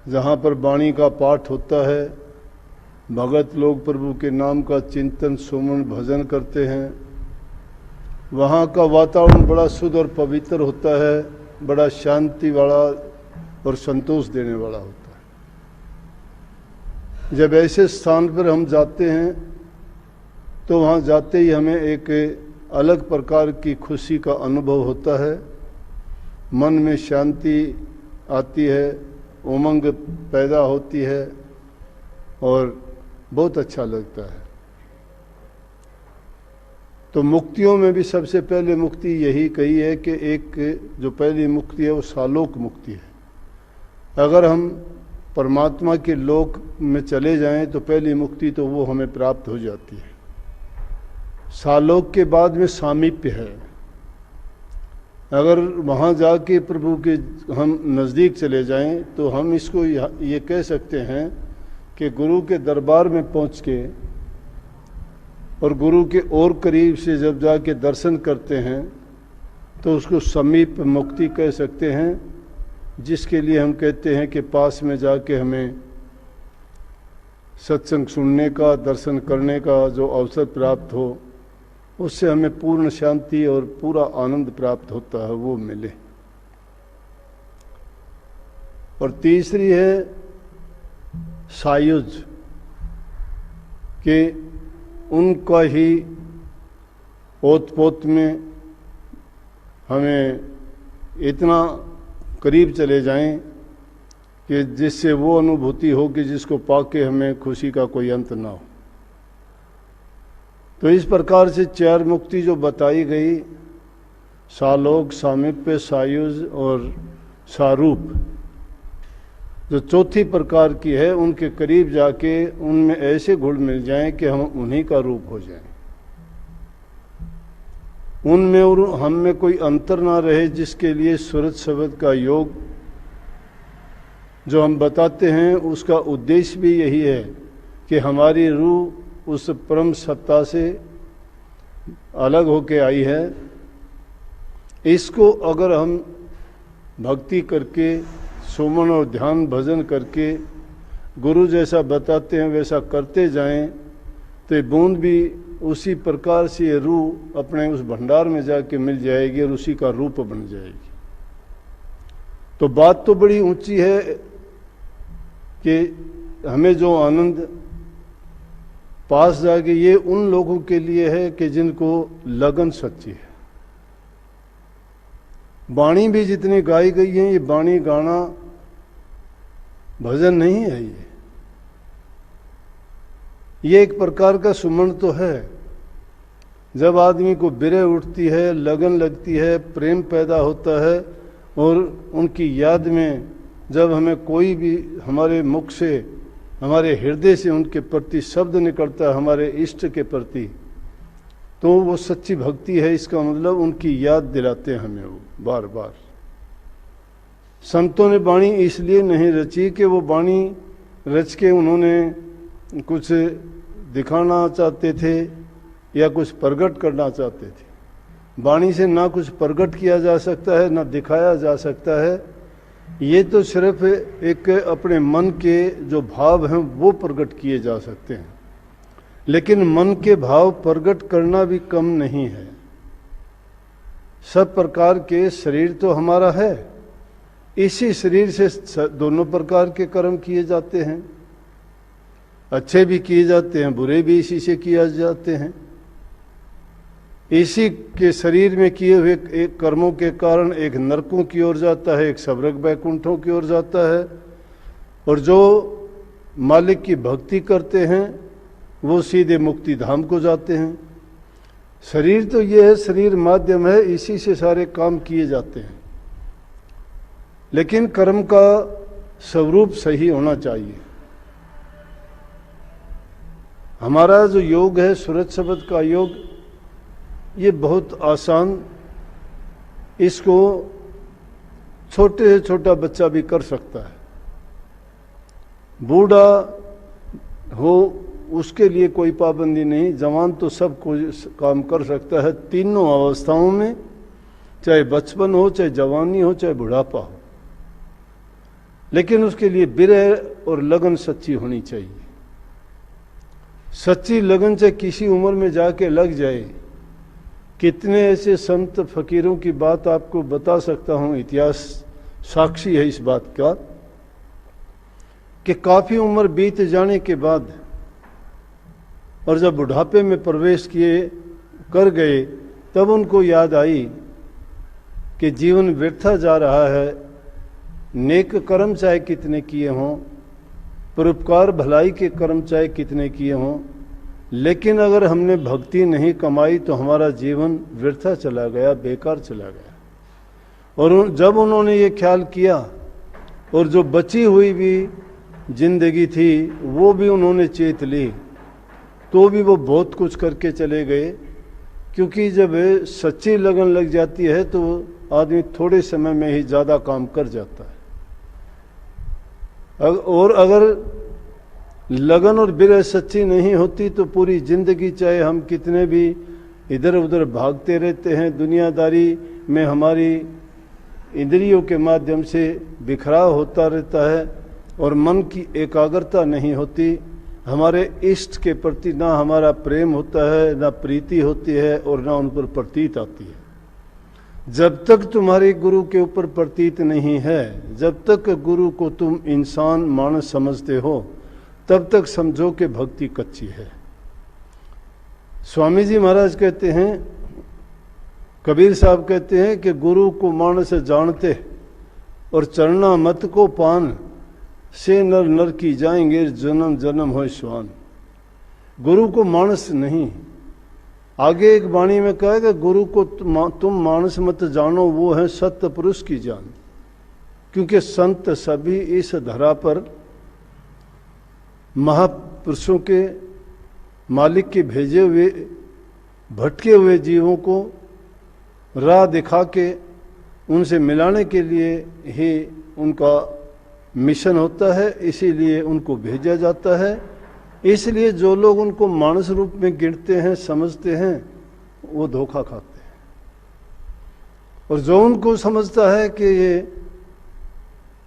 जहाँ पर वाणी का पाठ होता है, भगत लोग प्रभु के नाम का चिंतन सुमन भजन करते हैं, वहाँ का वातावरण बड़ा शुद्ध और पवित्र होता है, बड़ा शांति वाला और संतोष देने वाला होता है। जब ऐसे स्थान पर हम जाते हैं तो वहाँ जाते ही हमें एक अलग प्रकार की खुशी का अनुभव होता है, मन में शांति आती है, उमंग पैदा होती है और बहुत अच्छा लगता है। तो मुक्तियों में भी सबसे पहले मुक्ति यही कही है कि एक जो पहली मुक्ति है वो सालोक मुक्ति है। अगर हम परमात्मा के लोक में चले जाएं तो पहली मुक्ति तो वो हमें प्राप्त हो जाती है। सालोक के बाद में सामीप्य है। अगर वहाँ जाके प्रभु के हम नज़दीक चले जाएं तो हम इसको ये कह सकते हैं कि गुरु के दरबार में पहुँच के और गुरु के और करीब से जब जाके दर्शन करते हैं तो उसको समीप मुक्ति कह सकते हैं, जिसके लिए हम कहते हैं कि पास में जाके हमें सत्संग सुनने का, दर्शन करने का जो अवसर प्राप्त हो, उससे हमें पूर्ण शांति और पूरा आनंद प्राप्त होता है, वो मिले। और तीसरी है सायुज, कि उनका ही ओत पोत में हमें इतना करीब चले जाएं कि जिससे वो अनुभूति हो कि जिसको पाके हमें खुशी का कोई अंत ना हो। तो इस प्रकार से चार मुक्ति जो बताई गई, सालोक, सामीप्य, सायुज और सारूप, जो चौथी प्रकार की है, उनके करीब जाके उनमें ऐसे घुल मिल जाएं कि हम उन्हीं का रूप हो जाएं। उनमें और हम में कोई अंतर ना रहे, जिसके लिए सूरत शब्द का योग जो हम बताते हैं उसका उद्देश्य भी यही है कि हमारी रूह उस परम सत्ता से अलग होके आई है। इसको अगर हम भक्ति करके, सुमन और ध्यान भजन करके गुरु जैसा बताते हैं वैसा करते जाएं तो ये बूंद भी उसी प्रकार से ये रूह अपने उस भंडार में जाके मिल जाएगी और उसी का रूप बन जाएगी। तो बात तो बड़ी ऊंची है कि हमें जो आनंद पास जाके, ये उन लोगों के लिए है कि जिनको लगन सच्ची है। वाणी भी जितनी गाई गई है, ये वाणी गाना भजन नहीं है, ये एक प्रकार का सुमन तो है। जब आदमी को बिरह उठती है, लगन लगती है, प्रेम पैदा होता है और उनकी याद में जब हमें कोई भी हमारे मुख से, हमारे हृदय से उनके प्रति शब्द निकलता है, हमारे इष्ट के प्रति, तो वो सच्ची भक्ति है। इसका मतलब उनकी याद दिलाते हैं हमें वो बार बार। संतों ने वाणी इसलिए नहीं रची कि वो वाणी रच के उन्होंने कुछ दिखाना चाहते थे या कुछ प्रकट करना चाहते थे। वाणी से ना कुछ प्रकट किया जा सकता है, ना दिखाया जा सकता है। ये तो सिर्फ एक अपने मन के जो भाव हैं वो प्रकट किए जा सकते हैं, लेकिन मन के भाव प्रकट करना भी कम नहीं है। सब प्रकार के शरीर तो हमारा है, इसी शरीर से दोनों प्रकार के कर्म किए जाते हैं, अच्छे भी किए जाते हैं, बुरे भी इसी से किए जाते हैं। इसी के शरीर में किए हुए एक कर्मों के कारण एक नरकों की ओर जाता है, एक स्वर्ग वैकुंठों की ओर जाता है। और जो मालिक की भक्ति करते हैं वो सीधे मुक्ति धाम को जाते हैं। शरीर तो ये है, शरीर माध्यम है, इसी से सारे काम किए जाते हैं, लेकिन कर्म का स्वरूप सही होना चाहिए। हमारा जो योग है, सूरत शब्द का योग, ये बहुत आसान, इसको छोटे से छोटा बच्चा भी कर सकता है। बूढ़ा हो उसके लिए कोई पाबंदी नहीं, जवान तो सब कोई काम कर सकता है, तीनों अवस्थाओं में, चाहे बचपन हो, चाहे जवानी हो, चाहे बुढ़ापा हो। लेकिन उसके लिए विरह और लगन सच्ची होनी चाहिए। सच्ची लगन से किसी उम्र में जाके लग जाए। कितने ऐसे संत फकीरों की बात आपको बता सकता हूं, इतिहास साक्षी है इस बात का, कि काफी उम्र बीत जाने के बाद और जब बुढ़ापे में प्रवेश किए कर गए, तब उनको याद आई कि जीवन व्यर्था जा रहा है। नेक कर्म चाहे कितने किए हों, परोपकार भलाई के कर्म चाहे कितने किए हों, लेकिन अगर हमने भक्ति नहीं कमाई तो हमारा जीवन व्यर्था चला गया, बेकार चला गया। और जब उन्होंने ये ख्याल किया और जो बची हुई भी जिंदगी थी वो भी उन्होंने चेत ली, तो भी वो बहुत कुछ करके चले गए। क्योंकि जब सच्ची लगन लग जाती है तो आदमी थोड़े समय में ही ज़्यादा काम कर जाता है। और अगर लगन और विरह सच्ची नहीं होती तो पूरी जिंदगी चाहे हम कितने भी इधर उधर भागते रहते हैं, दुनियादारी में हमारी इंद्रियों के माध्यम से बिखराव होता रहता है और मन की एकाग्रता नहीं होती। हमारे इष्ट के प्रति ना हमारा प्रेम होता है, ना प्रीति होती है और ना उन पर प्रतीत आती है। जब तक तुम्हारे गुरु के ऊपर प्रतीत नहीं है, जब तक गुरु को तुम इंसान मानस समझते हो, तब तक समझो कि भक्ति कच्ची है। स्वामी जी महाराज कहते हैं, कबीर साहब कहते हैं कि गुरु को मानस जानते और चरना मत को पान, से नर नर की जाएंगे जन्म जन्म हो स्वान। गुरु को मानस नहीं, आगे एक वाणी में कहा कि गुरु को तुम मानस मत जानो, वो है सत्य पुरुष की जान। क्योंकि संत सभी इस धरा पर महापुरुषों के मालिक के भेजे हुए भटके हुए जीवों को राह दिखा के उनसे मिलाने के लिए ही उनका मिशन होता है, इसीलिए उनको भेजा जाता है। इसलिए जो लोग उनको मानस रूप में गिनते हैं, समझते हैं, वो धोखा खाते हैं। और जो उनको समझता है कि ये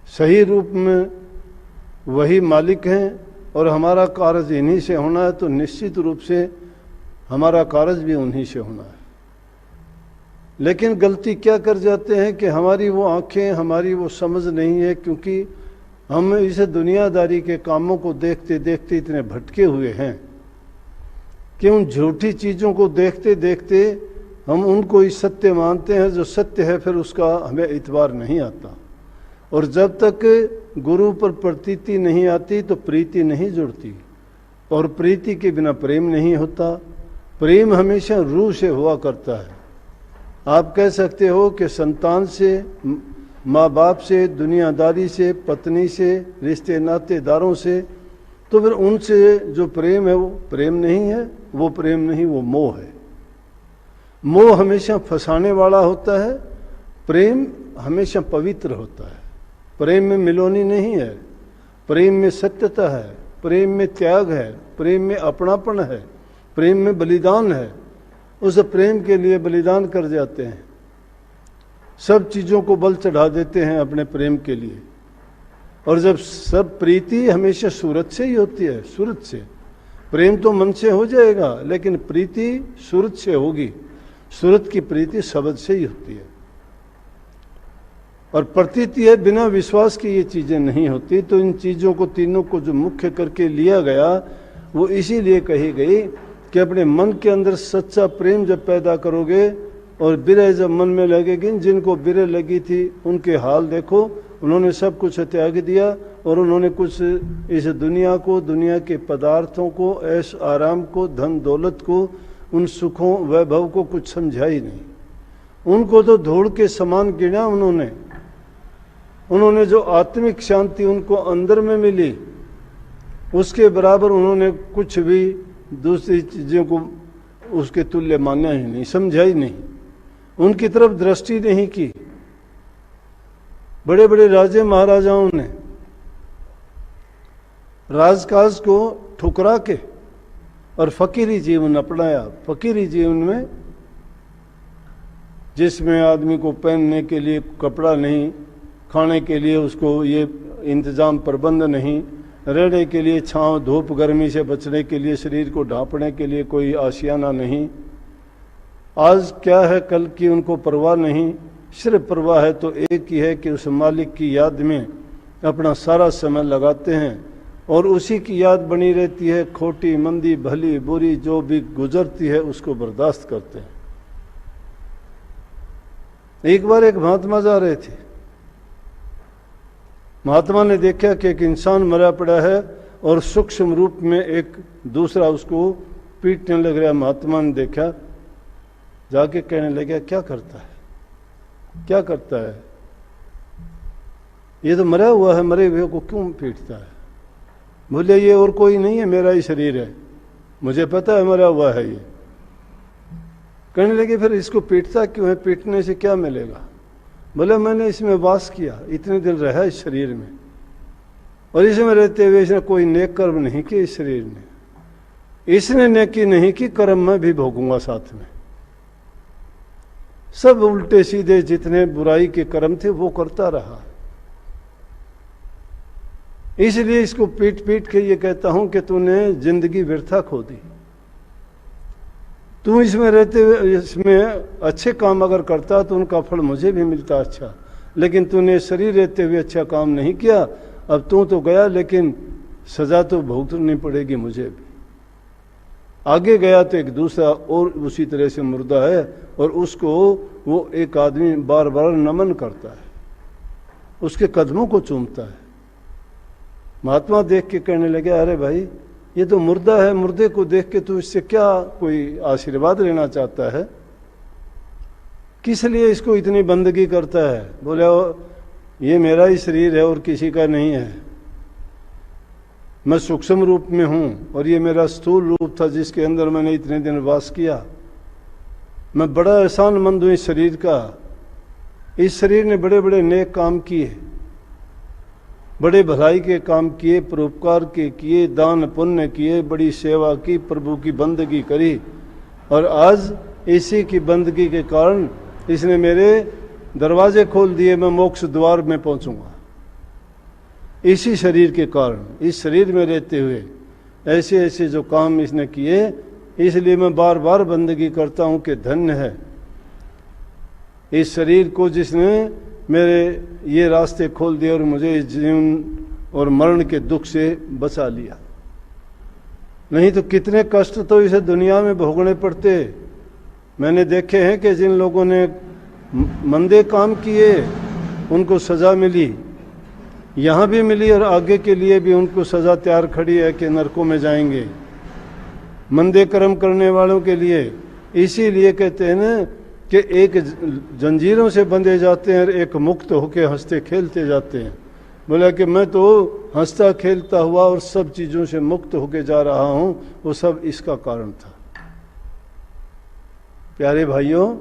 सही रूप में वही मालिक हैं और हमारा कार्य इन्हीं से होना है, तो निश्चित रूप से हमारा कार्य भी उन्हीं से होना है। लेकिन गलती क्या कर जाते हैं कि हमारी वो आंखें, हमारी वो समझ नहीं है, क्योंकि हम इस दुनियादारी के कामों को देखते देखते इतने भटके हुए हैं कि उन झूठी चीज़ों को देखते देखते हम उनको ही सत्य मानते हैं। जो सत्य है फिर उसका हमें इतबार नहीं आता। और जब तक गुरु पर प्रतीति नहीं आती तो प्रीति नहीं जुड़ती, और प्रीति के बिना प्रेम नहीं होता। प्रेम हमेशा रूह से हुआ करता है। आप कह सकते हो कि संतान से, माँ बाप से, दुनियादारी से, पत्नी से, रिश्ते नातेदारों से, तो फिर उनसे जो प्रेम है वो प्रेम नहीं है, वो प्रेम नहीं, वो मोह है। मोह हमेशा फंसाने वाला होता है, प्रेम हमेशा पवित्र होता है। प्रेम में मिलोनी नहीं है, प्रेम में सत्यता है, प्रेम में त्याग है, प्रेम में अपनापन है, प्रेम में बलिदान है। उस प्रेम के लिए बलिदान कर जाते हैं, सब चीज़ों को बल चढ़ा देते हैं अपने प्रेम के लिए। और जब सब प्रीति हमेशा सूरत से ही होती है, सूरत से। प्रेम तो मन से हो जाएगा, लेकिन प्रीति सूरत से होगी। सूरत की प्रीति शब्द से ही होती है। और प्रतीति है, बिना विश्वास की ये चीज़ें नहीं होती। तो इन चीज़ों को, तीनों को जो मुख्य करके लिया गया, वो इसीलिए कही गई कि अपने मन के अंदर सच्चा प्रेम जब पैदा करोगे और विरह जब मन में लगेगी। जिनको विरह लगी थी उनके हाल देखो, उन्होंने सब कुछ त्याग दिया और उन्होंने कुछ इस दुनिया को, दुनिया के पदार्थों को, ऐश आराम को, धन दौलत को, उन सुखों वैभव को कुछ समझा ही नहीं। उनको तो धूल के समान गिना उन्होंने जो आत्मिक शांति उनको अंदर में मिली, उसके बराबर उन्होंने कुछ भी दूसरी चीज़ों को उसके तुल्य माना ही नहीं, समझा ही नहीं, उनकी तरफ दृष्टि नहीं की। बड़े बड़े राजे महाराजाओं ने राजकाज को ठुकरा के और फकीरी जीवन अपनाया। फकीरी जीवन में जिसमें आदमी को पहनने के लिए कपड़ा नहीं, खाने के लिए उसको ये इंतजाम प्रबंध नहीं, रहने के लिए छांव धूप गर्मी से बचने के लिए, शरीर को ढांपने के लिए कोई आशियाना नहीं। आज क्या है कल की उनको परवाह नहीं, सिर्फ परवाह है तो एक ही है कि उस मालिक की याद में अपना सारा समय लगाते हैं और उसी की याद बनी रहती है। खोटी मंदी भली बुरी जो भी गुजरती है उसको बर्दाश्त करते हैं। एक बार एक महात्मा जा रहे थे, महात्मा ने देखा कि एक इंसान मरा पड़ा है और सूक्ष्म रूप में एक दूसरा उसको पीटने लग रहा। महात्मा ने देखा, जाके कहने लगा क्या करता है, क्या करता है, ये तो मरा हुआ है, मरे हुए को क्यों पीटता है? बोले ये और कोई नहीं है, मेरा ही शरीर है, मुझे पता है मरा हुआ है ये। कहने लगे फिर इसको पीटता क्यों है, पीटने से क्या मिलेगा? बोले मैंने इसमें वास किया, इतने दिन रहा इस शरीर में, और इसमें रहते हुए इसने कोई नेक कर्म नहीं किए इस शरीर में, इसने नेकी नहीं की, कर्म मैं भी भोगूंगा साथ में। सब उल्टे सीधे जितने बुराई के कर्म थे वो करता रहा। इसलिए इसको पीट पीट के ये कहता हूं कि तूने जिंदगी व्यर्था खो दी। तू इसमें रहते हुए इसमें अच्छे काम अगर करता तो उनका फल मुझे भी मिलता अच्छा, लेकिन तूने शरीर रहते हुए अच्छा काम नहीं किया। अब तू तो गया लेकिन सजा तो भुगतनी पड़ेगी मुझे भी। आगे गया तो एक दूसरा और उसी तरह से मुर्दा है और उसको वो एक आदमी बार बार नमन करता है, उसके कदमों को चूमता है। महात्मा देख के कहने लगे अरे भाई ये तो मुर्दा है, मुर्दे को देख के तू इससे क्या कोई आशीर्वाद लेना चाहता है, किस लिए इसको इतनी बंदगी करता है? बोले ये मेरा ही शरीर है और किसी का नहीं है, मैं सूक्ष्म रूप में हूं और ये मेरा स्थूल रूप था जिसके अंदर मैंने इतने दिन वास किया। मैं बड़ा एहसानमंद हूं इस शरीर का। इस शरीर ने बड़े बड़े नेक काम किए, बड़े भलाई के काम किए, परोपकार के किए, दान पुण्य किए, बड़ी सेवा की, प्रभु की बंदगी करी, और आज इसी की बंदगी के कारण इसने मेरे दरवाजे खोल दिए, मैं मोक्ष द्वार में पहुंचूंगा। इसी शरीर के कारण, इस शरीर में रहते हुए ऐसे ऐसे जो काम इसने किए, इसलिए मैं बार बार बंदगी करता हूं कि धन्य है इस शरीर को जिसने मेरे ये रास्ते खोल दिए और मुझे इस जीवन और मरण के दुख से बचा लिया। नहीं तो कितने कष्ट तो इसे दुनिया में भोगने पड़ते। मैंने देखे हैं कि जिन लोगों ने मंदे काम किए उनको सजा मिली, यहाँ भी मिली और आगे के लिए भी उनको सजा तैयार खड़ी है कि नरकों में जाएंगे मंदे कर्म करने वालों के लिए। इसीलिए कहते हैं ना कि एक जंजीरों से बंधे जाते हैं और एक मुक्त होके हंसते खेलते जाते हैं। बोला कि मैं तो हंसता खेलता हुआ और सब चीज़ों से मुक्त होके जा रहा हूं, वो सब इसका कारण था। प्यारे भाइयों,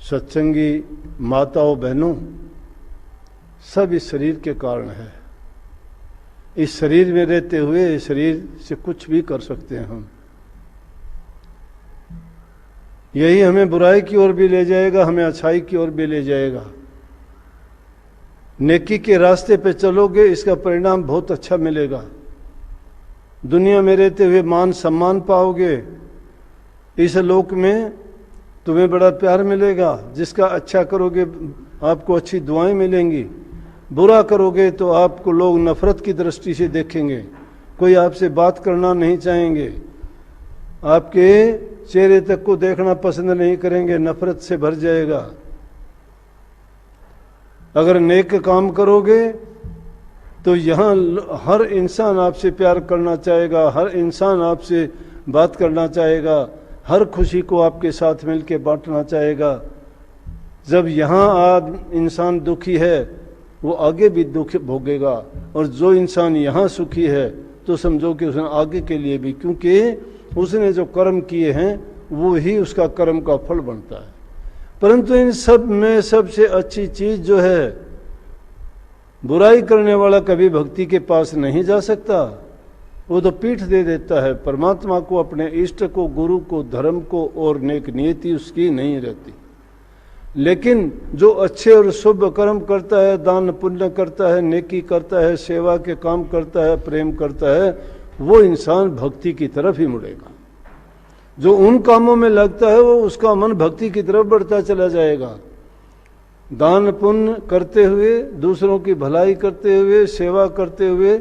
सत्संगी माताओं बहनों, सब इस शरीर के कारण है। इस शरीर में रहते हुए इस शरीर से कुछ भी कर सकते हैं हम। यही हमें बुराई की ओर भी ले जाएगा, हमें अच्छाई की ओर भी ले जाएगा। नेकी के रास्ते पे चलोगे इसका परिणाम बहुत अच्छा मिलेगा। दुनिया में रहते हुए मान सम्मान पाओगे, इस लोक में तुम्हें बड़ा प्यार मिलेगा। जिसका अच्छा करोगे आपको अच्छी दुआएं मिलेंगी, बुरा करोगे तो आपको लोग नफरत की दृष्टि से देखेंगे, कोई आपसे बात करना नहीं चाहेंगे, आपके चेहरे तक को देखना पसंद नहीं करेंगे, नफरत से भर जाएगा। अगर नेक काम करोगे तो यहाँ हर इंसान आपसे प्यार करना चाहेगा, हर इंसान आपसे बात करना चाहेगा, हर खुशी को आपके साथ मिलकर बांटना चाहेगा। जब यहाँ इंसान दुखी है वो आगे भी दुख भोगेगा, और जो इंसान यहाँ सुखी है तो समझो कि उसने आगे के लिए भी, क्योंकि उसने जो कर्म किए हैं वो ही उसका कर्म का फल बनता है। परंतु इन सब में सबसे अच्छी चीज जो है, बुराई करने वाला कभी भक्ति के पास नहीं जा सकता, वो तो पीठ दे देता है परमात्मा को, अपने इष्ट को, गुरु को, धर्म को, और नेक नियति उसकी नहीं रहती। लेकिन जो अच्छे और शुभ कर्म करता है, दान पुण्य करता है, नेकी करता है, सेवा के काम करता है, प्रेम करता है, वो इंसान भक्ति की तरफ ही मुड़ेगा। जो उन कामों में लगता है वो उसका मन भक्ति की तरफ बढ़ता चला जाएगा। दान पुण्य करते हुए, दूसरों की भलाई करते हुए, सेवा करते हुए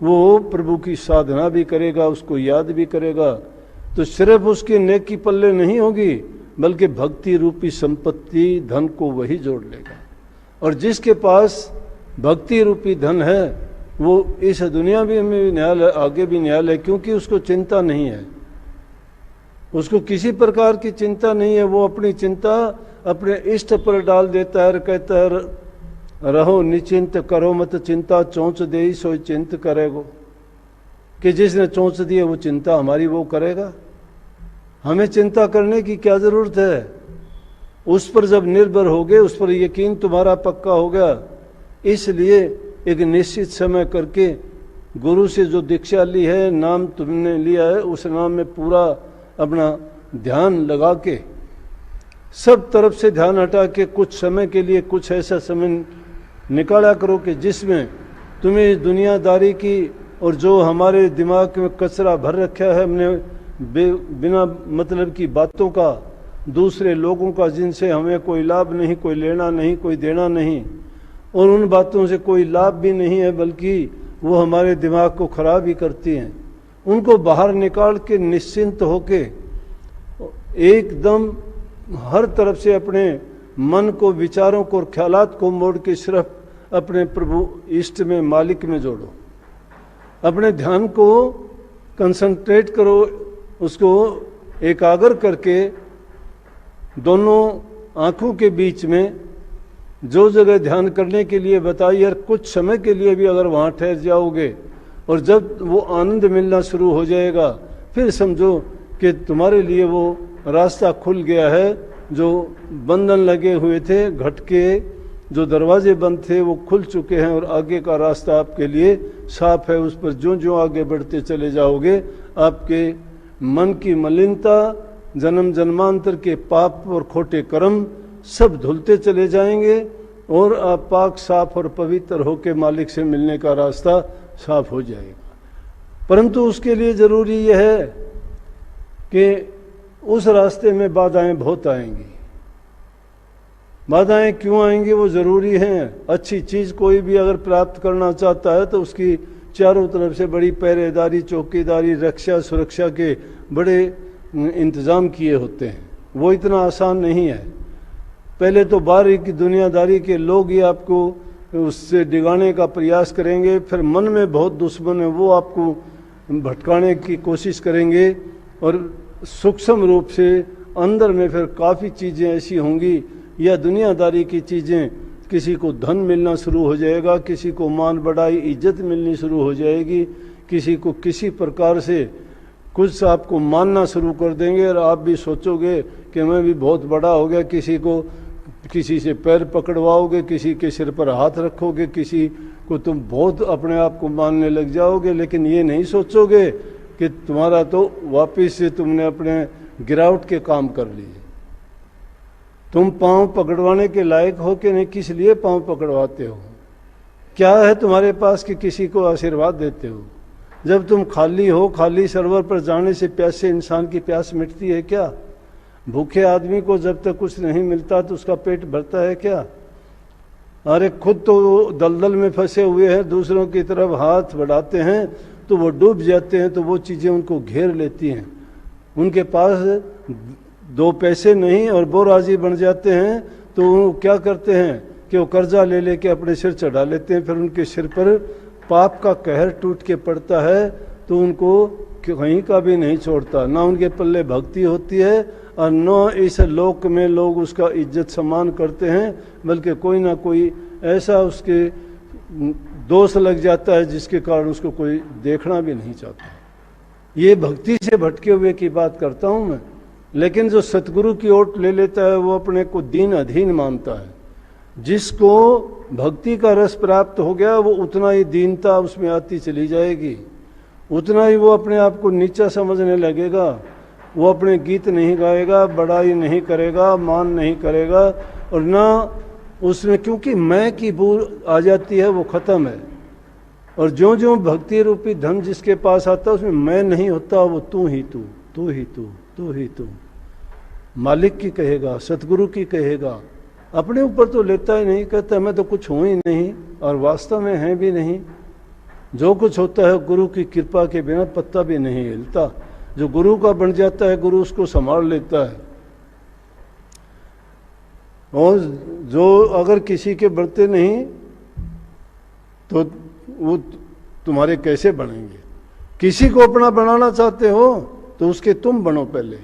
वो प्रभु की साधना भी करेगा, उसको याद भी करेगा। तो सिर्फ उसकी नेकी पल्ले नहीं होगी, बल्कि भक्ति रूपी संपत्ति धन को वही जोड़ लेगा। और जिसके पास भक्ति रूपी धन है वो इस दुनिया में भी न्याय, आगे भी न्याय है, क्योंकि उसको चिंता नहीं है, उसको किसी प्रकार की चिंता नहीं है। वो अपनी चिंता अपने इष्ट पर डाल देता है और कहता है रहो निचिंत, करो मत चिंता, चोंच दे सोई चिंत करेगो। कि जिसने चोंच दी है वो चिंता हमारी वो करेगा। हमें चिंता करने की क्या जरूरत है? उस पर जब निर्भर हो गए, उस पर यकीन तुम्हारा पक्का हो गया, इसलिए एक निश्चित समय करके गुरु से जो दीक्षा ली है, नाम तुमने लिया है, उस नाम में पूरा अपना ध्यान लगा के, सब तरफ से ध्यान हटा के कुछ समय के लिए कुछ ऐसा समय निकाला करो कि जिसमें तुम्हें दुनियादारी की और जो हमारे दिमाग में कचरा भर रखा है हमने बिना मतलब की बातों का, दूसरे लोगों का, जिनसे हमें कोई लाभ नहीं, कोई लेना नहीं, कोई देना नहीं, और उन बातों से कोई लाभ भी नहीं है बल्कि वो हमारे दिमाग को खराब ही करती हैं, उनको बाहर निकाल के निश्चिंत होके एकदम हर तरफ से अपने मन को, विचारों को और ख्यालात को मोड़ के सिर्फ अपने प्रभु इष्ट में, मालिक में जोड़ो। अपने ध्यान को कंसंट्रेट करो, उसको एकाग्र करके दोनों आंखों के बीच में जो जगह ध्यान करने के लिए बताई, यार कुछ समय के लिए भी अगर वहाँ ठहर जाओगे और जब वो आनंद मिलना शुरू हो जाएगा, फिर समझो कि तुम्हारे लिए वो रास्ता खुल गया है। जो बंधन लगे हुए थे, घट के जो दरवाजे बंद थे वो खुल चुके हैं और आगे का रास्ता आपके लिए साफ है। उस पर जो जो आगे बढ़ते चले जाओगे, आपके मन की मलिनता, जन्म जन्मांतर के पाप और खोटे कर्म सब धुलते चले जाएंगे और आप पाक, साफ और पवित्र होकर मालिक से मिलने का रास्ता साफ हो जाएगा। परंतु उसके लिए जरूरी यह है कि उस रास्ते में बाधाएं बहुत आएंगी। बाधाएं क्यों आएंगी वो जरूरी हैं। अच्छी चीज कोई भी अगर प्राप्त करना चाहता है तो उसकी चारों तरफ से बड़ी पहरेदारी, चौकीदारी, रक्षा, सुरक्षा के बड़े इंतजाम किए होते हैं। वो इतना आसान नहीं है। पहले तो बाहर की दुनियादारी के लोग ही आपको उससे डिगाने का प्रयास करेंगे, फिर मन में बहुत दुश्मन है वो आपको भटकाने की कोशिश करेंगे, और सूक्ष्म रूप से अंदर में फिर काफ़ी चीज़ें ऐसी होंगी, या दुनियादारी की चीज़ें, किसी को धन मिलना शुरू हो जाएगा, किसी को मान बढ़ाई, इज्जत मिलनी शुरू हो जाएगी, किसी को किसी प्रकार से कुछ आपको मानना शुरू कर देंगे और आप भी सोचोगे कि मैं भी बहुत बड़ा हो गया। किसी से पैर पकड़वाओगे, किसी के सिर पर हाथ रखोगे, किसी को तुम बहुत अपने आप को मानने लग जाओगे, लेकिन ये नहीं सोचोगे कि तुम्हारा तो वापिस से तुमने अपने गिरावट के काम कर लिए। तुम पांव पकड़वाने के लायक हो कि नहीं, किस लिए पांव पकड़वाते हो? क्या है तुम्हारे पास कि किसी को आशीर्वाद देते हो? जब तुम खाली हो, खाली सरोवर पर जाने से प्यासे इंसान की प्यास मिटती है क्या? भूखे आदमी को जब तक कुछ नहीं मिलता तो उसका पेट भरता है क्या? अरे खुद तो दलदल में फंसे हुए हैं, दूसरों की तरफ हाथ बढ़ाते हैं तो वो डूब जाते हैं, तो वो चीज़ें उनको घेर लेती हैं। उनके पास दो पैसे नहीं और वो राजी बन जाते हैं, तो वो क्या करते हैं कि वो कर्जा ले लेके अपने सिर चढ़ा लेते हैं। फिर उनके सिर पर पाप का कहर टूट के पड़ता है तो उनको कहीं का भी नहीं छोड़ता। ना उनके पल्ले भक्ति होती है और न इस लोक में लोग उसका इज्जत सम्मान करते हैं, बल्कि कोई ना कोई ऐसा उसके दोष लग जाता है जिसके कारण उसको कोई देखना भी नहीं चाहता। ये भक्ति से भटके हुए की बात करता हूँ मैं। लेकिन जो सतगुरु की ओट ले लेता है वो अपने को दीन अधीन मानता है। जिसको भक्ति का रस प्राप्त हो गया वो उतना ही दीनता उसमें आती चली जाएगी, उतना ही वो अपने आप को नीचा समझने लगेगा। वो अपने गीत नहीं गाएगा, बड़ाई नहीं करेगा, मान नहीं करेगा, और ना उसमें, क्योंकि मैं की बू आ जाती है, वो खत्म है। और जो जो भक्ति रूपी धन जिसके पास आता है उसमें मैं नहीं होता, वो तू ही तू, तू ही तू, तू ही तू। मालिक की कहेगा, सतगुरु की कहेगा, अपने ऊपर तो लेता ही नहीं, कहता मैं तो कुछ हूं ही नहीं, और वास्तव में है भी नहीं। जो कुछ होता है गुरु की कृपा के बिना पत्ता भी नहीं हिलता। जो गुरु का बन जाता है, गुरु उसको संभाल लेता है। और जो अगर किसी के बढ़ते नहीं तो वो तुम्हारे कैसे बनेंगे? किसी को अपना बनाना चाहते हो तो उसके तुम बनो, पहले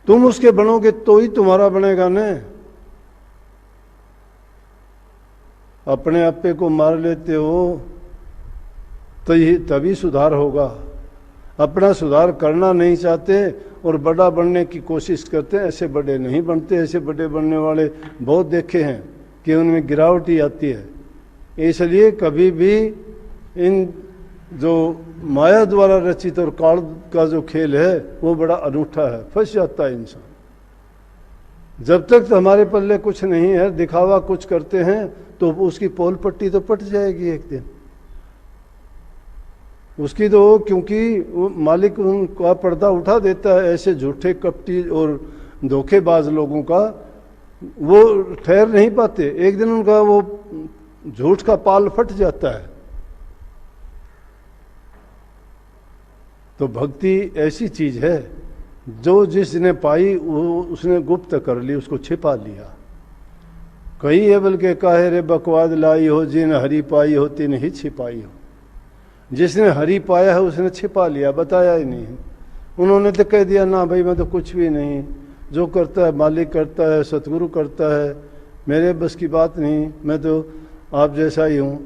तुम उसके बनोगे तो ही तुम्हारा बनेगा न। अपने आपे को मार लेते हो तो ये तभी सुधार होगा। अपना सुधार करना नहीं चाहते और बड़ा बनने की कोशिश करते हैं, ऐसे बड़े नहीं बनते। ऐसे बड़े बनने वाले बहुत देखे हैं कि उनमें गिरावट ही आती है। इसलिए कभी भी इन जो माया द्वारा रचित और काल का जो खेल है वो बड़ा अनूठा है, फंस जाता है इंसान। जब तक तो हमारे पल्ले कुछ नहीं है, दिखावा कुछ करते हैं तो उसकी पोल पट्टी तो पट जाएगी एक दिन उसकी तो, क्योंकि वो मालिक उनका पर्दा उठा देता है। ऐसे झूठे कपटी और धोखेबाज लोगों का वो ठहर नहीं पाते, एक दिन उनका वो झूठ का पाल फट जाता है। तो भक्ति ऐसी चीज है जो जिसने पाई वो उसने गुप्त कर ली, उसको छिपा लिया। कही है बल्कि काहे रे बकवाद लाई हो, जिन हरी पाई हो तिन ही छिपाई हो। जिसने हरी पाया है उसने छिपा लिया, बताया ही नहीं। उन्होंने तो कह दिया ना भाई मैं तो कुछ भी नहीं, जो करता है मालिक करता है, सतगुरु करता है, मेरे बस की बात नहीं, मैं तो आप जैसा ही हूँ।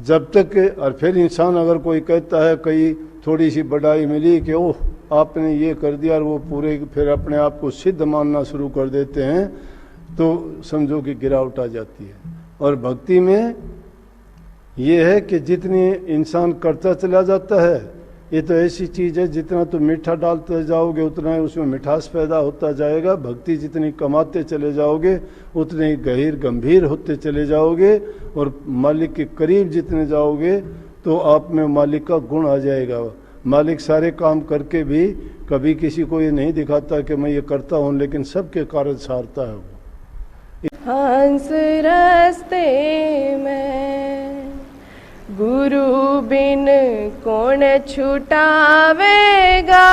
जब तक और फिर इंसान अगर कोई कहता है, कई थोड़ी सी बढ़ाई मिली कि ओह आपने ये कर दिया, और वो पूरे फिर अपने आप को सिद्ध मानना शुरू कर देते हैं, तो समझो कि गिरावट आ जाती है। और भक्ति में ये है कि जितनी इंसान करता चला जाता है, ये तो ऐसी चीज़ है जितना तो मीठा डालते जाओगे उतना ही उसमें मिठास पैदा होता जाएगा। भक्ति जितनी कमाते चले जाओगे उतने ही गहीर गंभीर होते चले जाओगे, और मालिक के करीब जितने जाओगे तो आप में मालिक का गुण आ जाएगा। मालिक सारे काम करके भी कभी किसी को ये नहीं दिखाता कि मैं ये करता हूँ, लेकिन सबके कारण सारता है वो। हंस रास्ते में गुरु बिन कौन छुटावेगा,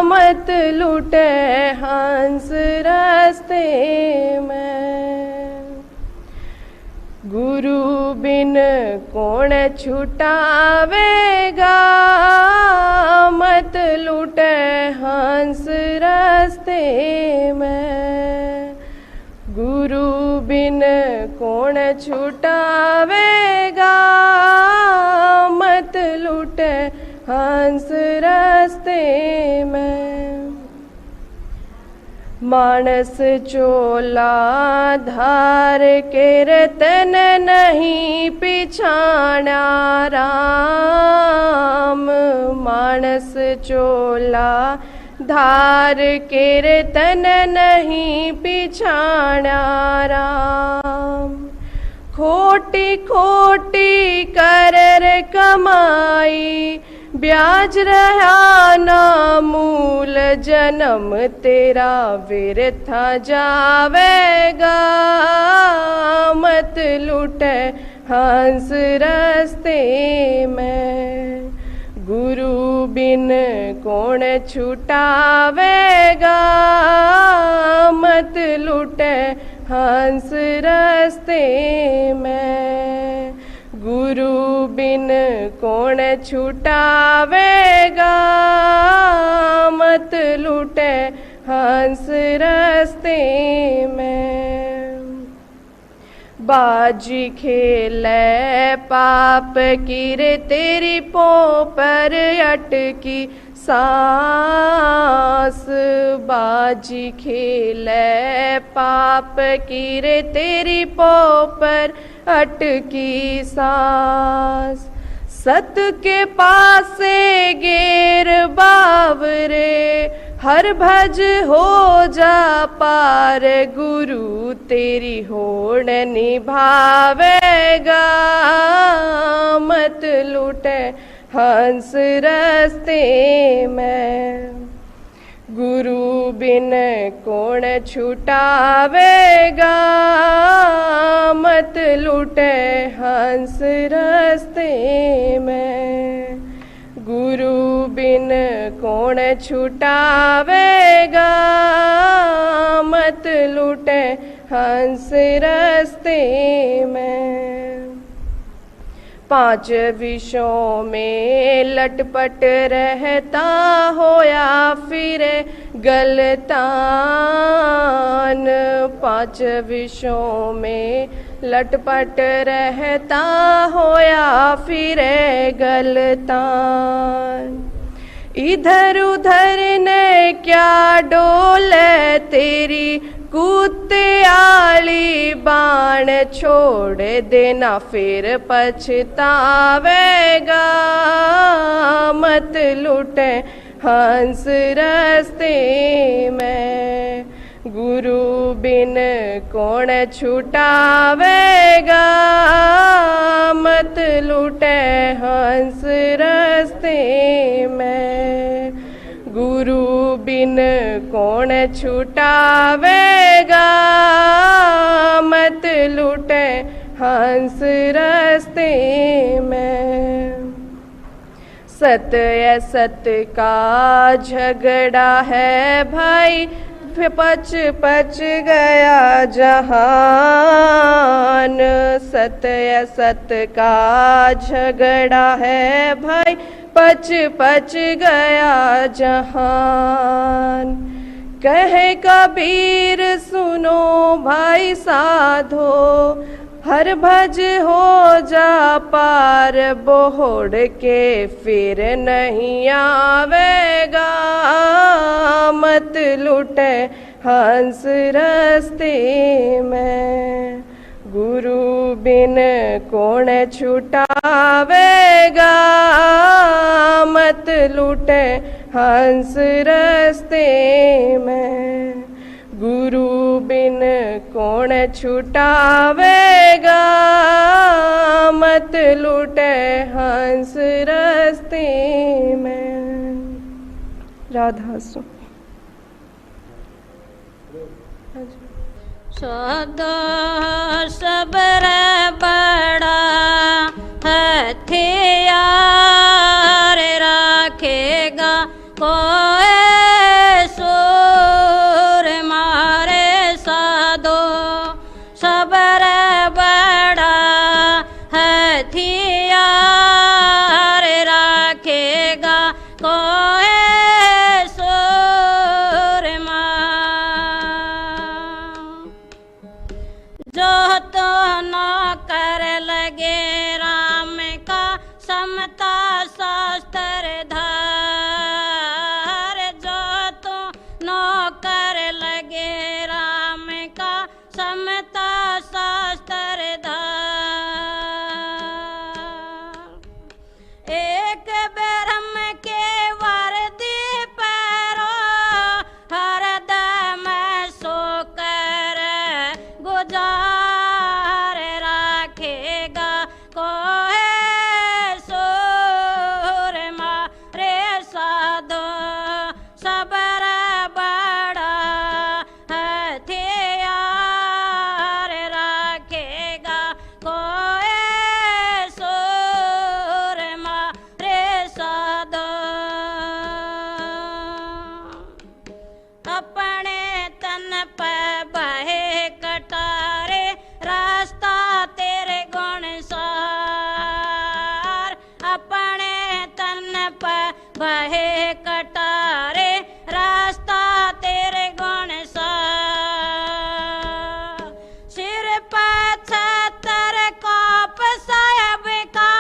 मत लूटे हंस रास्ते में। गुरु बिन कौन छुटावेगा, मत लूटे हंस रास्ते में। गुरु बिन कौन छुटावेगा, मत लूटे हंस रास्ते में। मानस चोला धार के रतन नहीं पिछाना राम। मानस चोला धार के रतन नहीं पिछाना राम। खोटी खोटी कर कमाई, ब्याज रहा ना मूल जन्म तेरा व्यर्था जावेगा। मत लूटे हंस रास्ते में, गुरु बिन कौन छुटावेगा। मत लूटे हंस रास्ते में, गुरु बिन कौन छुटावेगा। मत लूटे हंस रास्ते में। बाजी खेले पाप की रे तेरी पों पर अटकी सांस। बाजी खेले पाप की रे तेरी पों पर अटकी सांस। सत के पासे गेर बावरे हर भज हो जा पार गुरु तेरी होड़ निभावेगा। मत लूटे हंस रस्ते में, गुरु बिन कौन छुटावेगा। मत लूटे हंस रस्ते में, गुरु बिन कौन छुटावेगा। मत लूटे हंस रस्ते में। पांच विषयों में लटपट रहता हो या फिर गलतान। पांच विषयों में लटपट रहता हो या फिर गलतान। इधर उधर ने क्या डोले तेरी कुत्ते आली बाण। छोड़ देना फिर पछतावेगा। मत लूटे हंस रस्ते में, गुरु बिन कौन छुटावेगा। मत लूटे हंस रस्ते में, गुरु बिन कौन छुटावेगा। मत लूटे हंस रस्ते में। सत्य सत्य का झगड़ा है भाई, पच पच गया जहान। सत्य सत्य का झगड़ा है भाई, पच पच गया जहान। कहे कबीर सुनो भाई साधो, हर भज हो जा पार। बोहड़ के फिर नहीं आवेगा। मत लूटे हंस रस्ते में, गुरु बिन कौन छुटावेगा। मत लूटे हंस रस्ते में, गुरु बिन कौन छुटावेगा। मत लूटे हंस रस्ते में। राधा सो सदा सबर बड़ा हथियार रखेगा। कोई सुर मारे साधो, सबर बड़ा हथियार रखेगा। कोई सुर जो तो न कर लगे राम का समता शास्त्र धार। जो तो न कर लगे राम का समता शास्त्र धार। एक ब्रह्म के वर्दी पैरो, हरदम सो कर गुजार रखेगा। कोई सुर मारे साधो, सबर बड़ा हथियार रखेगा। कोई सुर मारे साधो, अपने तन पे बहे कटारे रास्ता तेरे गुण सार। अपने तन पे बहे कटारे रास्ता तेरे गुण सार। सिर पर छतर कोप साहब का,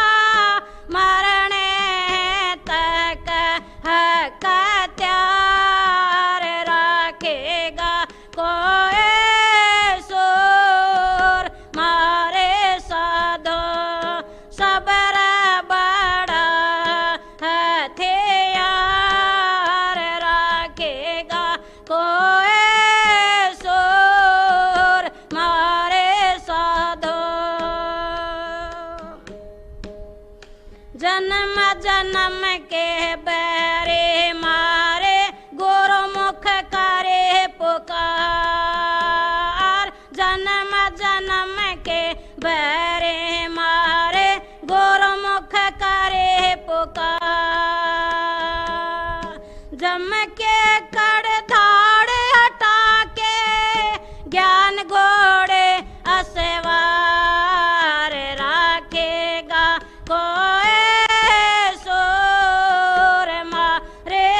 मरने तक हक त्यार रखेगा। कोई सुर मारे साधो, सबर बड़ा हथियार जन्म जन्म के बैरे मारे गुरुमुख करे पुकार। जन्म जन्म के बैरे मारे गुरुमुख करे पुकार। जम के कड़ धाड़ हटा के ज्ञान घोड़े असवार राखेगा कोई सोर मारे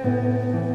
है।